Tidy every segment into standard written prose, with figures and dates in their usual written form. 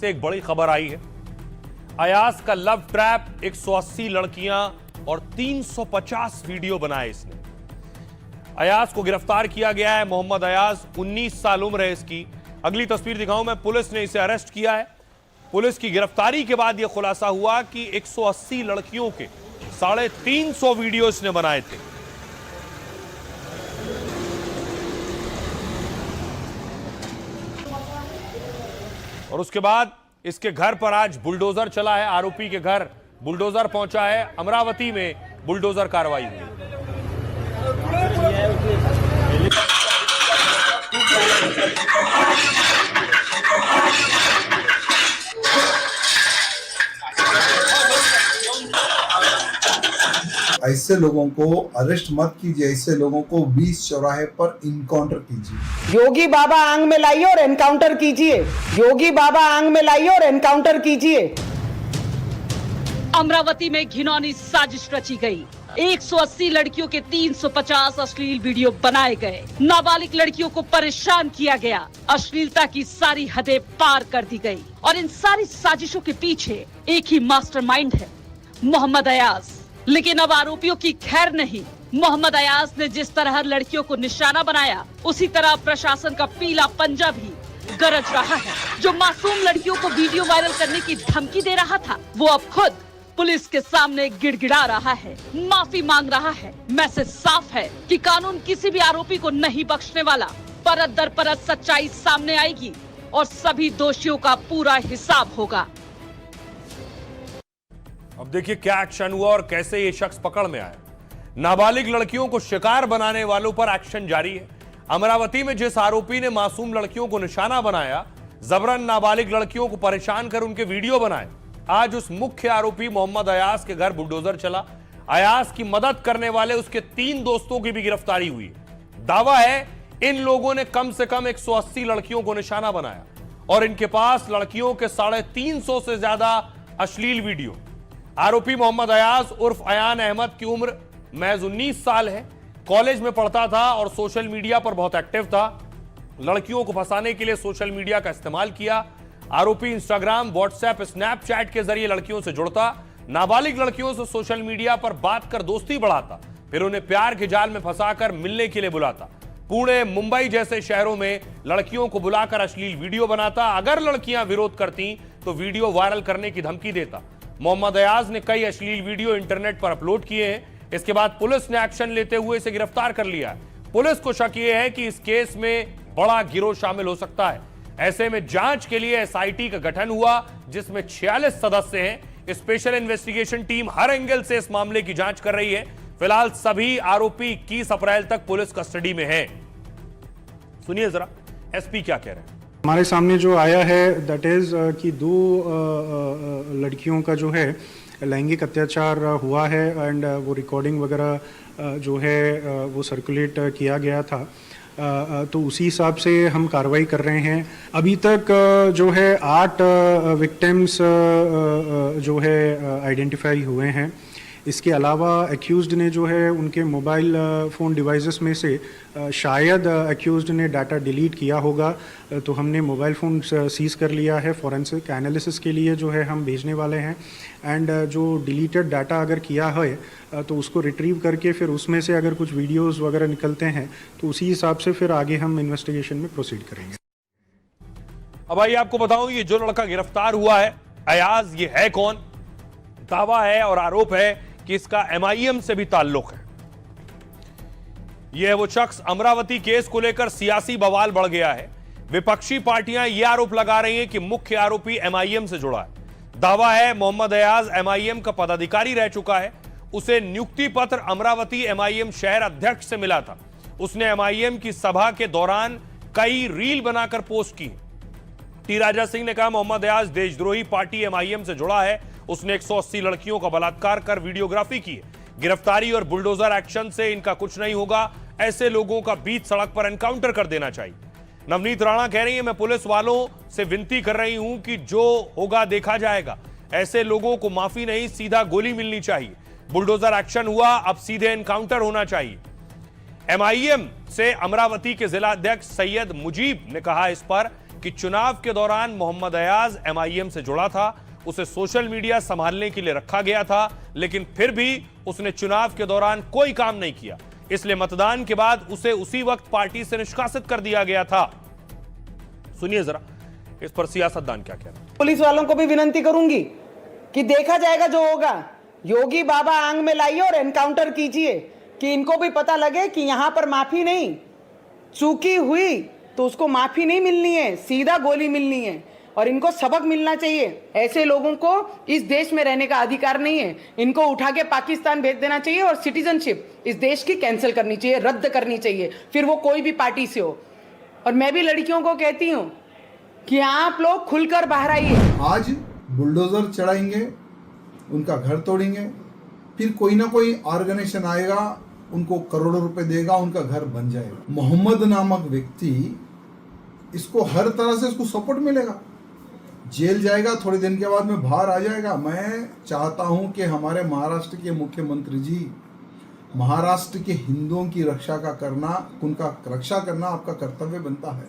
से एक बड़ी खबर आई है। अयाज का लव ट्रैप, 180 लड़कियां और 350 वीडियो बनाए इसने। अयाज को गिरफ्तार किया गया है। मोहम्मद अयाज, 19 साल उम्र है इसकी। अगली तस्वीर दिखाऊं मैं। पुलिस ने इसे अरेस्ट किया है। पुलिस की गिरफ्तारी के बाद यह खुलासा हुआ कि 180 लड़कियों के 350 वीडियो इसने बनाए थे। और उसके बाद इसके घर पर आज बुलडोजर चला है। आरोपी के घर बुलडोजर पहुंचा है। अमरावती में बुलडोजर कार्रवाई हुई। ऐसे लोगों को अरेस्ट मत कीजिए, ऐसे लोगों को 20 चौराहे पर इनकाउंटर कीजिए। योगी बाबा आंग में लाइए और एनकाउंटर कीजिए। योगी बाबा आंग में लाइए और एनकाउंटर कीजिए। अमरावती में घिनौनी साजिश रची गई। 180 लड़कियों के 350 अश्लील वीडियो बनाए गए। नाबालिग लड़कियों को परेशान किया गया। अश्लीलता की सारी हदें पार कर दी गई। और इन सारी साजिशों के पीछे एक ही मास्टरमाइंड है, मोहम्मद अयाज। लेकिन अब आरोपियों की खैर नहीं। मोहम्मद अयाज ने जिस तरह लड़कियों को निशाना बनाया, उसी तरह प्रशासन का पीला पंजा भी गरज रहा है। जो मासूम लड़कियों को वीडियो वायरल करने की धमकी दे रहा था, वो अब खुद पुलिस के सामने गिड़गिड़ा रहा है, माफी मांग रहा है। मैसेज साफ है कि कानून किसी भी आरोपी को नहीं बख्शने वाला। परत दर परत सच्चाई सामने आएगी और सभी दोषियों का पूरा हिसाब होगा। अब देखिए क्या एक्शन हुआ और कैसे ये शख्स पकड़ में आया। नाबालिग लड़कियों को शिकार बनाने वालों पर एक्शन जारी है। अमरावती में जिस आरोपी ने मासूम लड़कियों को निशाना बनाया, जबरन नाबालिग लड़कियों को परेशान कर उनके वीडियो बनाए, आज उस मुख्य आरोपी मोहम्मद अयाज के घर बुलडोजर चला। अयाज की मदद करने वाले उसके 3 दोस्तों की भी गिरफ्तारी हुई है। दावा है इन लोगों ने कम से कम 180 लड़कियों को निशाना बनाया और इनके पास लड़कियों के 350 से ज्यादा अश्लील वीडियो। आरोपी मोहम्मद अयाज उर्फ अयान अहमद की उम्र महज 19 साल है। कॉलेज में पढ़ता था और सोशल मीडिया पर बहुत एक्टिव था। लड़कियों को फंसाने के लिए सोशल मीडिया का इस्तेमाल किया। आरोपी इंस्टाग्राम, व्हाट्सएप, स्नैपचैट के जरिए लड़कियों से जुड़ता। नाबालिग लड़कियों से सोशल मीडिया पर बात कर दोस्ती बढ़ाता, फिर उन्हें प्यार के जाल में फंसाकर मिलने के लिए बुलाता। पुणे, मुंबई जैसे शहरों में लड़कियों को बुलाकर अश्लील वीडियो बनाता। अगर लड़कियां विरोध करती तो वीडियो वायरल करने की धमकी देता। मोहम्मद अयाज ने कई अश्लील वीडियो इंटरनेट पर अपलोड किए हैं। इसके बाद पुलिस ने एक्शन लेते हुए इसे गिरफ्तार कर लिया है। पुलिस को शक यह है कि इस केस में बड़ा गिरोह शामिल हो सकता है। ऐसे में जांच के लिए एसआईटी का गठन हुआ, जिसमें 46 सदस्य हैं। स्पेशल इन्वेस्टिगेशन टीम हर एंगल से इस मामले की जांच कर रही है। फिलहाल सभी आरोपी 21 अप्रैल तक पुलिस कस्टडी में हैं। सुनिए जरा एसपी क्या कह रहे हैं। हमारे सामने जो आया है दैट इज़ कि 2 लड़कियों का जो है लैंगिक अत्याचार हुआ है एंड वो रिकॉर्डिंग वगैरह जो है वो सर्कुलेट किया गया था। तो उसी हिसाब से हम कार्रवाई कर रहे हैं। अभी तक जो है 8 विक्टिम्स जो है आइडेंटिफाई हुए हैं। इसके अलावा एक्यूज्ड ने जो है उनके मोबाइल फ़ोन डिवाइसेस में से शायद एक्यूज्ड ने डाटा डिलीट किया होगा, तो हमने मोबाइल फ़ोन सीज़ कर लिया है। फॉरेंसिक एनालिसिस के लिए जो है हम भेजने वाले हैं एंड जो डिलीटेड डाटा अगर किया है तो उसको रिट्रीव करके फिर उसमें से अगर कुछ वीडियोस वगैरह निकलते हैं तो उसी हिसाब से फिर आगे हम इन्वेस्टिगेशन में प्रोसीड करेंगे। अब आइए आपको बताऊं, ये जो लड़का गिरफ्तार हुआ है अयाज, ये है कौन? दावा है और आरोप है कि इसका एमआईएम से भी ताल्लुक है। यह है वो शख्स। अमरावती केस को लेकर सियासी बवाल बढ़ गया है। विपक्षी पार्टियां यह आरोप लगा रही हैं कि मुख्य आरोपी एमआईएम से जुड़ा है। दावा है मोहम्मद अयाज एमआईएम का पदाधिकारी रह चुका है। उसे नियुक्ति पत्र अमरावती एमआईएम शहर अध्यक्ष से मिला था। उसने एमआईएम की सभा के दौरान कई रील बनाकर पोस्ट की। टी राजा सिंह ने कहा मोहम्मद अयाज देशद्रोही पार्टी एमआईएम से जुड़ा है। उसने 180 लड़कियों का बलात्कार कर वीडियोग्राफी की है। गिरफ्तारी और बुलडोजर एक्शन से इनका कुछ नहीं होगा। ऐसे लोगों का बीच सड़क पर एनकाउंटर कर देना चाहिए। नवनीत राणा कह रही है, मैं पुलिस वालों से विनती कर रही हूं कि जो होगा देखा जाएगा। ऐसे लोगों को माफी नहीं, सीधा गोली मिलनी चाहिए। बुलडोजर एक्शन हुआ, अब सीधे एनकाउंटर होना चाहिए। एमआईएम से अमरावती के जिला अध्यक्ष सैयद मुजीब ने कहा इस पर कि चुनाव के दौरान मोहम्मद अयाज एमआईएम से जुड़ा था, उसे सोशल मीडिया संभालने के लिए रखा गया था, लेकिन फिर भी उसने चुनाव के दौरान कोई काम नहीं किया, इसलिए मतदान के बाद उसे उसी वक्त पार्टी से निष्कासित कर दिया गया था। सुनिए जरा इस पर सियासतदान क्या कह रहे हैं। पुलिस वालों को भी विनती करूंगी कि देखा जाएगा जो होगा, योगी बाबा आंग में लाइए और एनकाउंटर कीजिए कि इनको भी पता लगे कि यहां पर माफी नहीं, चूकी हुई तो उसको माफी नहीं मिलनी है, सीधा गोली मिलनी है और इनको सबक मिलना चाहिए। ऐसे लोगों को इस देश में रहने का अधिकार नहीं है, इनको उठा के पाकिस्तान भेज देना चाहिए और सिटीजनशिप इस देश की कैंसिल करनी चाहिए, रद्द करनी चाहिए, फिर वो कोई भी पार्टी से हो। और मैं भी लड़कियों को कहती हूं कि आप लोग खुलकर बाहर आइए। आज बुलडोजर चढ़ाएंगे, उनका घर तोड़ेंगे, फिर कोई ना कोई ऑर्गेनाइजेशन आएगा, उनको करोड़ों रुपए देगा, उनका घर बन जाएगा। मोहम्मद नामक व्यक्ति, इसको हर तरह से इसको सपोर्ट मिलेगा, जेल जाएगा, थोड़े दिन के बाद में बाहर आ जाएगा। मैं चाहता हूं कि हमारे महाराष्ट्र के मुख्यमंत्री जी, महाराष्ट्र के हिंदुओं की रक्षा करना आपका कर्तव्य बनता है,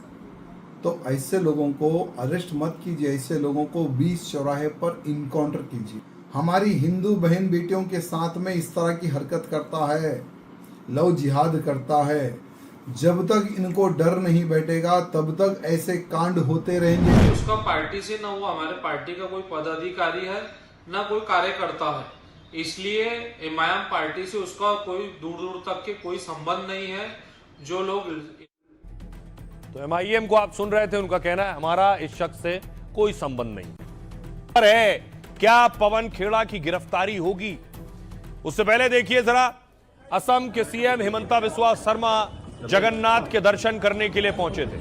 तो ऐसे लोगों को अरेस्ट मत कीजिए, ऐसे लोगों को 20 चौराहे पर इनकाउंटर कीजिए। हमारी हिंदू बहन बेटियों के साथ में इस तरह की हरकत करता है, लव जिहाद करता है, जब तक इनको डर नहीं बैठेगा तब तक ऐसे कांड होते रहेंगे। उसका पार्टी से ना वो हमारे पार्टी का कोई पदाधिकारी है ना कोई कार्यकर्ता है, इसलिए एमआईएम पार्टी से उसका कोई दूर दूर तक के कोई संबंध नहीं है। जो लोग तो एमआईएम को आप सुन रहे थे, उनका कहना है हमारा इस शख्स से कोई संबंध नहीं। पर है क्या पवन खेड़ा की गिरफ्तारी होगी? उससे पहले देखिए जरा, असम के सीएम हिमंता बिस्वा शर्मा जगन्नाथ के दर्शन करने के लिए पहुंचे थे।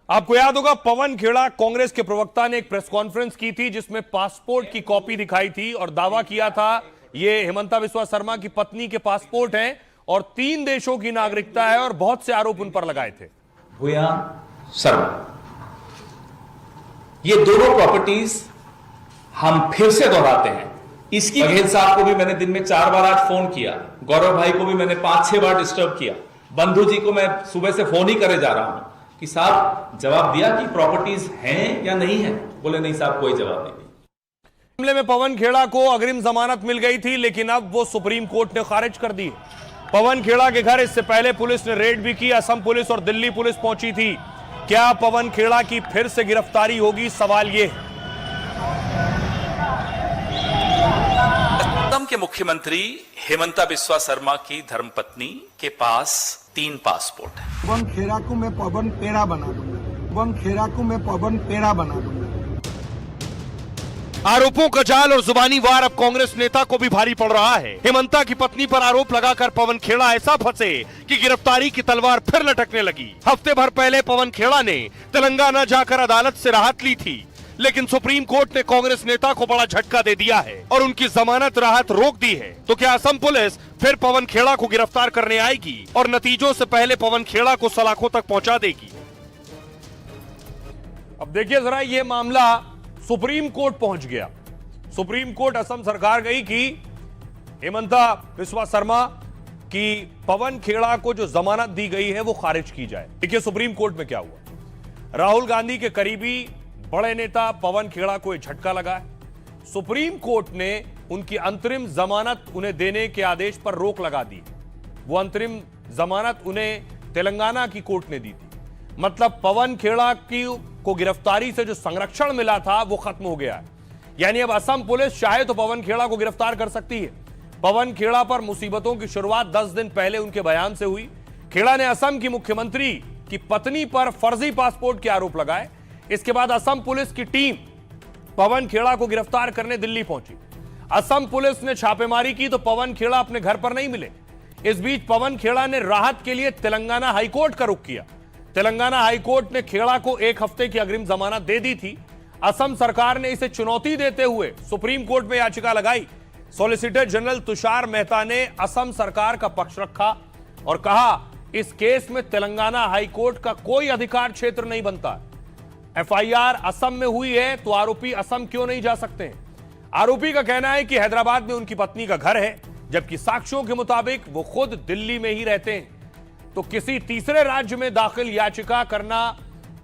आपको याद होगा पवन खेड़ा कांग्रेस के प्रवक्ता ने एक प्रेस कॉन्फ्रेंस की थी जिसमें पासपोर्ट की कॉपी दिखाई थी और दावा किया था ये हिमंता बिस्वा शर्मा की पत्नी के पासपोर्ट हैं और 3 देशों की नागरिकता है और बहुत से आरोप उन पर लगाए थे। भूया शर्मा, ये दोनों प्रॉपर्टीज हम फिर से दोहराते हैं। इसकी बघेल साहब को भी मैंने दिन में 4 बार आज फोन किया, गौरव भाई को भी मैंने 5-6 बार डिस्टर्ब किया, बंधु जी को मैं सुबह से फोन ही करे जा रहा हूं कि साहब जवाब दिया कि प्रॉपर्टीज हैं या नहीं है। बोले नहीं साहब कोई जवाब नहीं। मामले में पवन खेड़ा को अग्रिम जमानत मिल गई थी, लेकिन अब वो सुप्रीम कोर्ट ने खारिज कर दी। पवन खेड़ा के घर इससे पहले पुलिस ने रेड भी की, असम पुलिस और दिल्ली पुलिस पहुंची थी। क्या पवन खेड़ा की फिर से गिरफ्तारी होगी? सवाल ये है। असम के मुख्यमंत्री हिमंता बिस्वा शर्मा की धर्मपत्नी के पास 3 पासपोर्ट है। पवन खेड़ा को मैं पवन पेड़ा बना दूंगा, पवन खेड़ा को मैं पवन पेड़ा बना दूंगा। आरोपों का जाल और जुबानी वार अब कांग्रेस नेता को भी भारी पड़ रहा है। हिमंता की पत्नी पर आरोप लगाकर पवन खेड़ा ऐसा फंसे कि गिरफ्तारी की तलवार फिर लटकने लगी। हफ्ते भर पहले पवन खेड़ा ने तेलंगाना जाकर अदालत से राहत ली थी, लेकिन सुप्रीम कोर्ट ने कांग्रेस नेता को बड़ा झटका दे दिया है और उनकी जमानत राहत रोक दी है। तो क्या असम पुलिस फिर पवन खेड़ा को गिरफ्तार करने आएगी और नतीजों से पहले पवन खेड़ा को सलाखों तक पहुंचा देगी? अब देखिए जरा, ये मामला सुप्रीम कोर्ट पहुंच गया। सुप्रीम कोर्ट असम सरकार गई कि हिमंता बिस्वा शर्मा की पवन खेड़ा को जो जमानत दी गई है वो खारिज की जाए। देखिए सुप्रीम कोर्ट में क्या हुआ। राहुल गांधी के करीबी बड़े नेता पवन खेड़ा को एक झटका लगा है। सुप्रीम कोर्ट ने उनकी अंतरिम जमानत उन्हें देने के आदेश पर रोक लगा दी। वो अंतरिम जमानत उन्हें तेलंगाना की कोर्ट ने दी थी। मतलब पवन खेड़ा की को गिरफ्तारी से जो संरक्षण मिला था वो खत्म हो गया है। यानी अब असम पुलिस चाहे तो पवन खेड़ा को गिरफ्तार कर सकती है। पवन खेड़ा पर मुसीबतों की शुरुआत 10 दिन पहले उनके बयान से हुई। खेड़ा ने असम की मुख्यमंत्री की पत्नी पर फर्जी पासपोर्ट के आरोप लगाए। इसके बाद असम पुलिस की टीम पवन खेड़ा को गिरफ्तार करने दिल्ली पहुंची। असम पुलिस ने छापेमारी की तो पवन खेड़ा अपने घर पर नहीं मिले। इस बीच पवन खेड़ा ने राहत के लिए तेलंगाना हाईकोर्ट का रुख किया। तेलंगाना हाईकोर्ट ने खेड़ा को 1 हफ्ते की अग्रिम जमानत दे दी थी। असम सरकार ने इसे चुनौती देते हुए सुप्रीम कोर्ट में याचिका लगाई। सॉलिसिटर जनरल तुषार मेहता ने असम सरकार का पक्ष रखा। और कहा इस केस में तेलंगाना हाईकोर्ट का कोई अधिकार क्षेत्र नहीं बनता। एफआईआर असम में हुई है तो आरोपी असम क्यों नहीं जा सकते हैं? आरोपी का कहना है कि हैदराबाद में उनकी पत्नी का घर है, जबकि साक्ष्यों के मुताबिक वो खुद दिल्ली में ही रहते हैं। तो किसी तीसरे राज्य में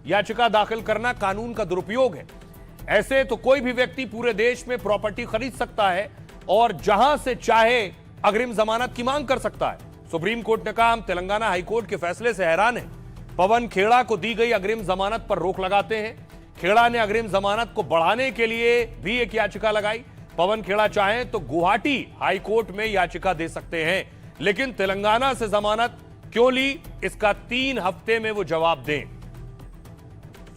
याचिका दाखिल करना कानून का दुरुपयोग है। ऐसे तो कोई भी व्यक्ति पूरे देश में प्रॉपर्टी खरीद सकता है और जहां से चाहे अग्रिम जमानत की मांग कर सकता है। सुप्रीम कोर्ट ने कहा हम तेलंगाना हाईकोर्ट के फैसले से हैरान हैं। पवन खेड़ा को दी गई अग्रिम जमानत पर रोक लगाते हैं। खेड़ा ने अग्रिम जमानत को बढ़ाने के लिए भी एक याचिका लगाई। पवन खेड़ा चाहें तो गुवाहाटी हाईकोर्ट में याचिका दे सकते हैं, लेकिन तेलंगाना से जमानत क्यों ली, इसका 3 हफ्ते में वो जवाब दें।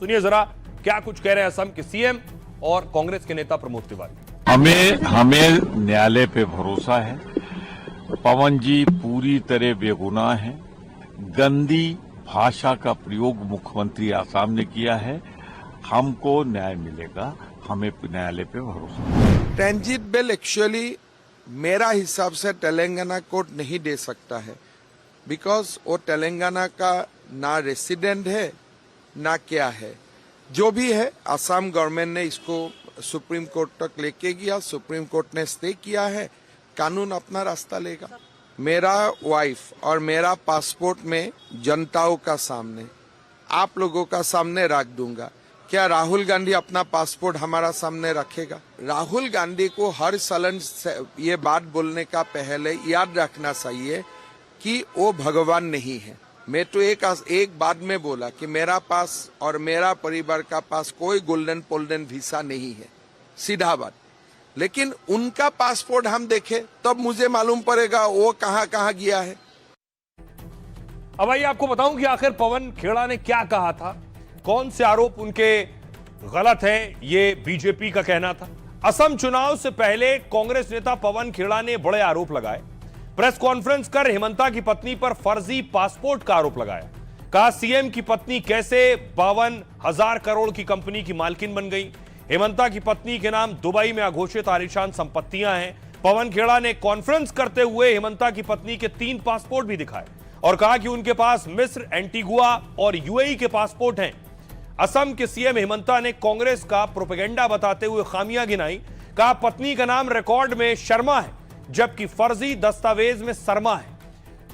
सुनिए जरा क्या कुछ कह रहे हैं असम के सीएम और कांग्रेस के नेता प्रमोद तिवारी। हमें न्यायालय पे भरोसा है। पवन जी पूरी तरह बेगुनाह हैं। गंदी भाषा का प्रयोग मुख्यमंत्री आसाम ने किया है। हमको न्याय मिलेगा, हमें न्यायालय पे भरोसा है। ट्रांजिट बेल एक्चुअली मेरा हिसाब से तेलंगाना कोर्ट नहीं दे सकता है, बिकॉज वो तेलंगाना का ना रेसिडेंट है ना क्या है। जो भी है असम गवर्नमेंट ने इसको सुप्रीम कोर्ट तक लेके गया, सुप्रीम कोर्ट ने स्टे किया है, कानून अपना रास्ता लेगा। मेरा वाइफ और मेरा पासपोर्ट में जनताओं का सामने, आप लोगों का सामने रख दूंगा। क्या राहुल गांधी अपना पासपोर्ट हमारा सामने रखेगा? राहुल गांधी को हर सलन ये बात बोलने का पहले याद रखना चाहिए कि वो भगवान नहीं है। मैं तो एक बात में बोला कि मेरा पास और मेरा परिवार का पास कोई गोल्डन वीसा नहीं है, सीधा बात। लेकिन उनका पासपोर्ट हम देखें तब मुझे मालूम पड़ेगा वो कहां कहां गया है। अब आइए आपको बताऊं कि आखिर पवन खेड़ा ने क्या कहा था, कौन से आरोप उनके गलत हैं, ये बीजेपी का कहना था। असम चुनाव से पहले कांग्रेस नेता पवन खेड़ा ने बड़े आरोप लगाए। प्रेस कॉन्फ्रेंस कर हेमंता की पत्नी पर फर्जी पासपोर्ट का आरोप लगाया। कहा सीएम की पत्नी कैसे 52,000 करोड़ की कंपनी की मालकिन बन गई। हेमंता की पत्नी के नाम दुबई में अघोषित आलीशान संपत्तियां हैं। पवन खेड़ा ने कॉन्फ्रेंस करते हुए हेमंता की पत्नी के 3 पासपोर्ट भी दिखाए और कहा कि उनके पास मिस्र, एंटीगुआ और यूएई के पासपोर्ट हैं। असम के सीएम हेमंता ने कांग्रेस का प्रोपेगेंडा बताते हुए खामियां गिनाई। कहा पत्नी का नाम रिकॉर्ड में शर्मा है, जबकि फर्जी दस्तावेज में शर्मा है।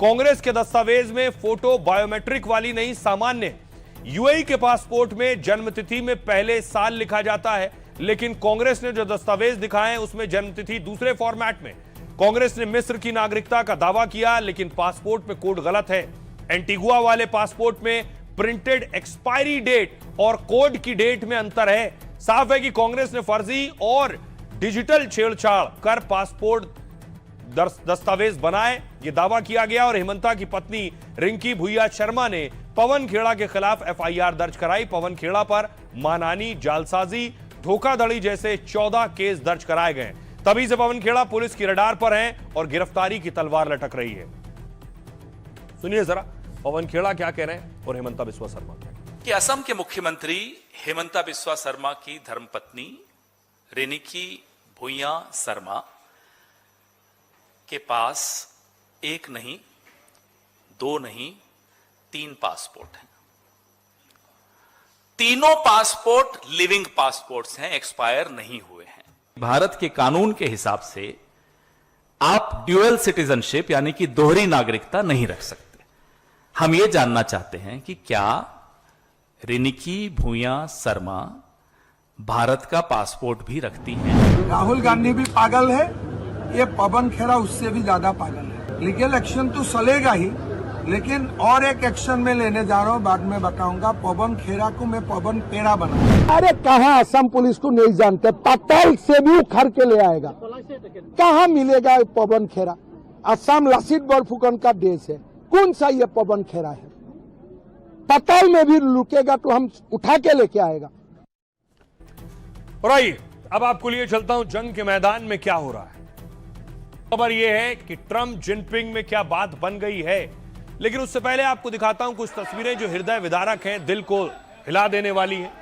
कांग्रेस के दस्तावेज में फोटो बायोमेट्रिक वाली नहीं, सामान्य है। यूएई के पासपोर्ट में जन्मतिथि में पहले साल लिखा जाता है, लेकिन कांग्रेस ने जो दस्तावेज दिखाए हैं उसमें जन्मतिथि दूसरे फॉर्मेट में। कांग्रेस ने मिस्र की नागरिकता का दावा किया, लेकिन पासपोर्ट में कोड गलत है। एंटीगुआ वाले पासपोर्ट में प्रिंटेड एक्सपायरी डेट और कोड की डेट में अंतर है। साफ है कि कांग्रेस ने फर्जी और डिजिटल छेड़छाड़ कर पासपोर्ट दस्तावेज बनाए, यह दावा किया गया। और हेमंता की पत्नी रिंकी भुइया शर्मा ने पवन खेड़ा के खिलाफ एफआईआर दर्ज कराई। पवन खेड़ा पर मानहानि, जालसाजी, धोखाधड़ी जैसे 14 केस दर्ज कराए गए। तभी से पवन खेड़ा पुलिस की रडार पर हैं और गिरफ्तारी की तलवार लटक रही है। सुनिए जरा पवन खेड़ा क्या कह रहे हैं और हेमंता बिस्वा शर्मा कि असम के मुख्यमंत्री हेमंता बिस्वा शर्मा की धर्मपत्नी रिंकी भुइया शर्मा के पास 1 नहीं, 2 नहीं, 3 पासपोर्ट हैं। तीनों पासपोर्ट लिविंग पासपोर्ट्स हैं, एक्सपायर नहीं हुए हैं। भारत के कानून के हिसाब से आप ड्यूअल सिटीजनशिप यानी कि दोहरी नागरिकता नहीं रख सकते। हम ये जानना चाहते हैं कि क्या रिंकी भुइया शर्मा भारत का पासपोर्ट भी रखती हैं? राहुल गांधी भी पागल है, ये पवन खेड़ा उससे भी ज्यादा पागल है। लीगल एक्शन तो चलेगा ही, लेकिन और एक एक्शन में लेने जा रहा हूँ, बाद में बताऊंगा। पवन खेड़ा को मैं पवन पेड़ा बना। अरे कहाँ असम पुलिस को नहीं जानते, पताल से भी उखड़ के ले आएगा। कहाँ मिलेगा ये पवन खेड़ा? असम लसित बरफुकन का देश है, कौन सा ये पवन खेड़ा है? पताल में भी लुकेगा तो हम उठा के लेके आएगा। और आइए अब आपको लिए चलता हूं जंग के मैदान में क्या हो रहा है। खबर यह है कि ट्रंप जिनपिंग में क्या बात बन गई है, लेकिन उससे पहले आपको दिखाता हूं कुछ तस्वीरें जो हृदय विदारक हैं, दिल को हिला देने वाली हैं।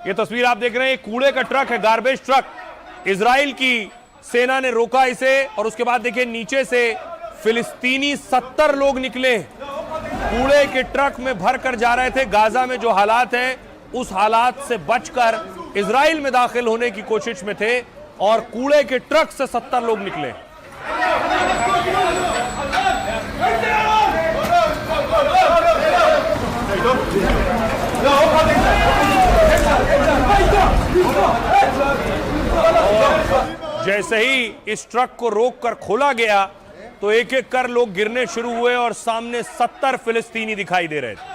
यह तस्वीर आप देख रहे हैं, कूड़े का ट्रक है, गार्बेज ट्रक। इजराइल की सेना ने रोका इसे और उसके बाद देखिए नीचे से फिलिस्तीनी 70 लोग निकले, कूड़े के ट्रक में भरकर जा रहे थे। गाजा में जो हालात हैं उस हालात से बचकर इजराइल में दाखिल होने की कोशिश में थे और कूड़े के ट्रक से 70 लोग निकले। जैसे ही इस ट्रक को रोककर खोला गया तो एक एक कर लोग गिरने शुरू हुए और सामने 70 फिलिस्तीनी दिखाई दे रहे थे।